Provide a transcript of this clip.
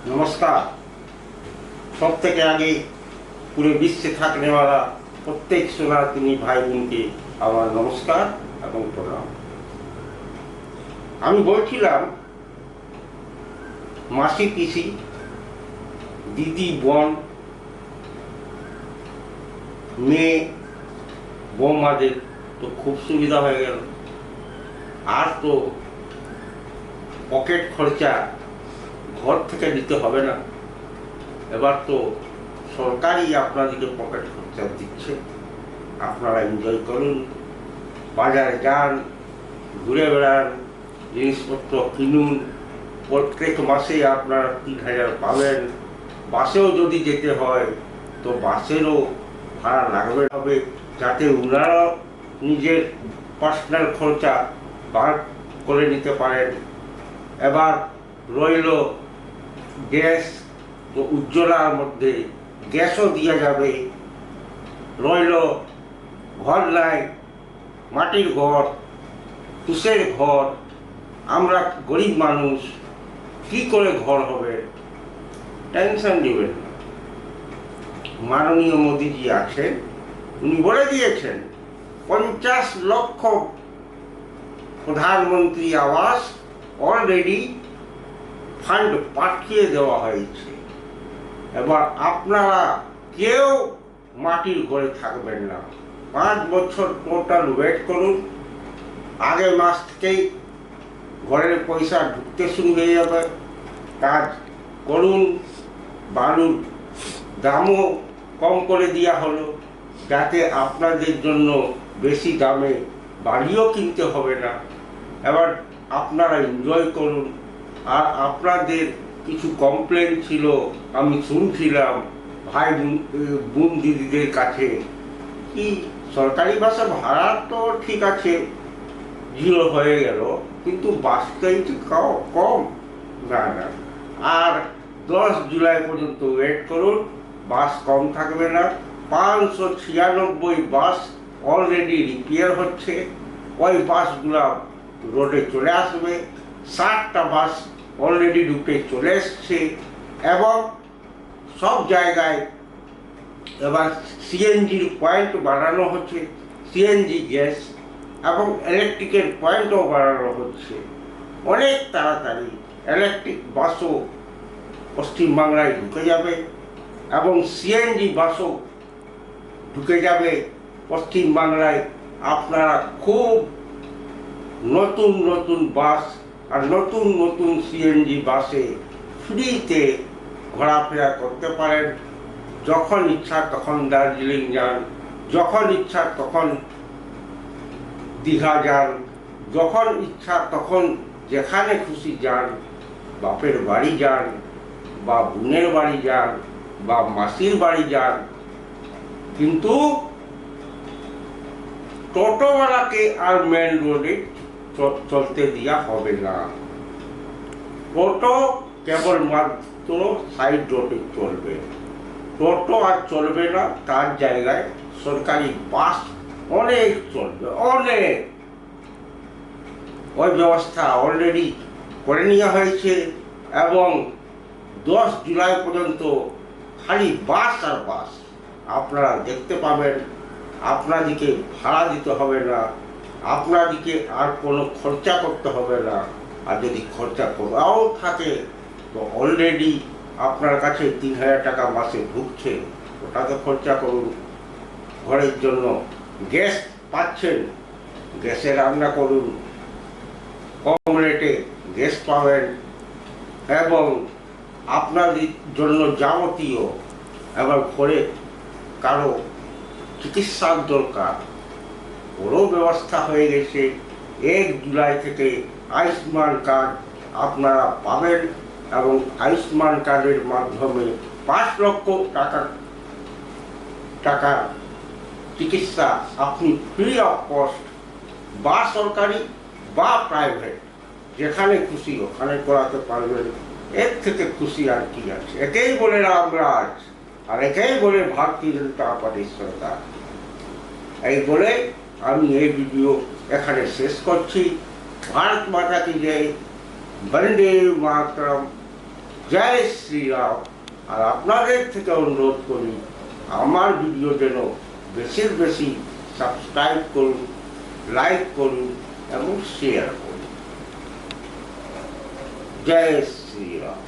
नमस्कार। सब থেকে আগে পুরো বিশ্বে থাকने वाला প্রত্যেক শরণার্থী ভাই বোনকে আমার নমস্কার এবং প্রণাম। আমি বলছিলাম মাসি পিসি দিদি বোন মেয়ে বৌমাদের তো খুব সুবিধা হয়ে গেল, আর তো পকেট খরচা ঘর থেকে দিতে হবে না। এবার তো সরকারই আপনাদেরকে পকেট খরচা দিচ্ছে, আপনারা এনজয় করুন, বাজারে যান, ঘুরে বেড়ান, জিনিসপত্র কিনুন। প্রত্যেক মাসে আপনারা ৩,০০০ পাবেন। বাসেও যদি যেতে হয় তো বাসেরও ভাড়া লাগবে হবে, যাতে ওনারা নিজের পার্সোনাল খরচা বার করে নিতে পারেন। এবার রইল গ্যাস, তো উজ্জ্বলার মধ্যে গ্যাসও দেওয়া যাবে। রইল ঘর নাই, মাটির ঘর, তুষের ঘর। আমরা গরিব মানুষ, কি করে ঘর হবে? টেনশন নেবেন না। মাননীয় মোদীজি আছেন, উনি বলে দিয়েছেন 50 লক্ষ প্রধানমন্ত্রী আবাস অলরেডি ফান্ড পাঠিয়ে দেওয়া হয়েছে। এবার আপনারা কেউ মাটির ঘরে থাকবেন না। 5 বছর টোটাল ওয়েট করুন, আগের মাস থেকেই ঘরের পয়সা ঢুকতে শুরু হয়ে যাবে। কাজ করুন, বালুর দামও কম করে দেওয়া হলো, যাতে আপনাদের জন্য বেশি দামে বাড়িও কিনতে হবে না। এবার আপনারা এনজয় করুন। আর আপনাদের কিছু কমপ্লেন ছিল, আমি শুনছিলাম ভাই বোন দিদিদের কাছে, কি সরকারি বাসে ভাড়া তো ঠিক আছে 0 হয়ে গেল, কিন্তু বাসটাই তো কম। না না, আর 10 জুলাই পর্যন্ত ওয়েট করুন, বাস কম থাকবে না। 596 বাস অলরেডি রিপেয়ার হচ্ছে, ওই বাসগুলা রোডে চলে আসবে। 60টা বাস অলরেডি রুটে চলে এসছে, এবং সব জায়গায় এবার সিএনজির পয়েন্ট বাড়ানো হচ্ছে, সিএনজি গ্যাস এবং ইলেকট্রিকের পয়েন্টও বাড়ানো হচ্ছে। অনেক তাড়াতাড়ি ইলেকট্রিক বাসও পশ্চিমবাংলায় ঢুকে যাবে, এবং সিএনজি বাসও ঢুকে যাবে পশ্চিমবাংলায়। আপনারা খুব নতুন নতুন বাস আর নতুন নতুন সিএনজি বাসে ফ্রিতে ঘোরাফেরা করতে পারেন। যখন ইচ্ছা তখন দার্জিলিং যান, যখন ইচ্ছা তখন দীঘা যান, যখন ইচ্ছা তখন যেখানে খুশি যান। বাপের বাড়ি যান, বা বোনের বাড়ি যান, বা মাসির বাড়ি যান। কিন্তু টোটোওয়ালাকে আর মেন রোডে চলতে দেওয়া হবে না। টোটো কেবল মাত্র সাইড রোডে চলবে, টোটো আর চলবে না। তার জায়গায় সরকারি বাস অনেক চলবে, অনেক। ওই ব্যবস্থা অলরেডি করে নেওয়া হয়েছে, এবং 10 জুলাই পর্যন্ত খালি বাস আর বাস আপনারা দেখতে পাবেন। আপনাদেরকে ভাড়া দিতে হবে না, আপনাদেরকে আর কোনো খরচা করতে হবে না। আর যদি খরচা করাও থাকে তো অলরেডি আপনার কাছে 3,000 টাকা মাসে ঢুকছে, ওটাতে খরচা করুন। ঘরের জন্য গ্যাস পাচ্ছেন, গ্যাসে রান্না করুন, কম রেটে গ্যাস পাবেন। এবং আপনাদের জন্য যাবতীয়, এবার ঘরে কারো চিকিৎসার দরকার, ওরও ব্যবস্থা হয়ে গেছে। 1 জুলাই থেকে আয়ুষ্মান কার্ড আপনারা পাবেন, এবং আয়ুষ্মান কার্ডের মাধ্যমে 5 লক্ষ টাকা চিকিৎসা আপনি ফ্রি অফ কস্ট, বা সরকারি বা প্রাইভেট, যেখানে খুশি ওখানে করাতে পারবেন। এর থেকে খুশি আর কি আছে? একেই বলে রামরাজ, আর একেই বলে ভারতীয় জনতা পার্টির সরকার। এই বলে আমি এই ভিডিও এখানে শেষ করছি। ভারত মাতা কি জয়, বন্দে মাতরম। জয় শ্রীরাম। আর আপনাদের থেকে অনুরোধ করি আমার ভিডিও যেন বেশির বেশি সাবস্ক্রাইব করুন, লাইক করুন এবং শেয়ার করুন। জয় শ্রীরাম।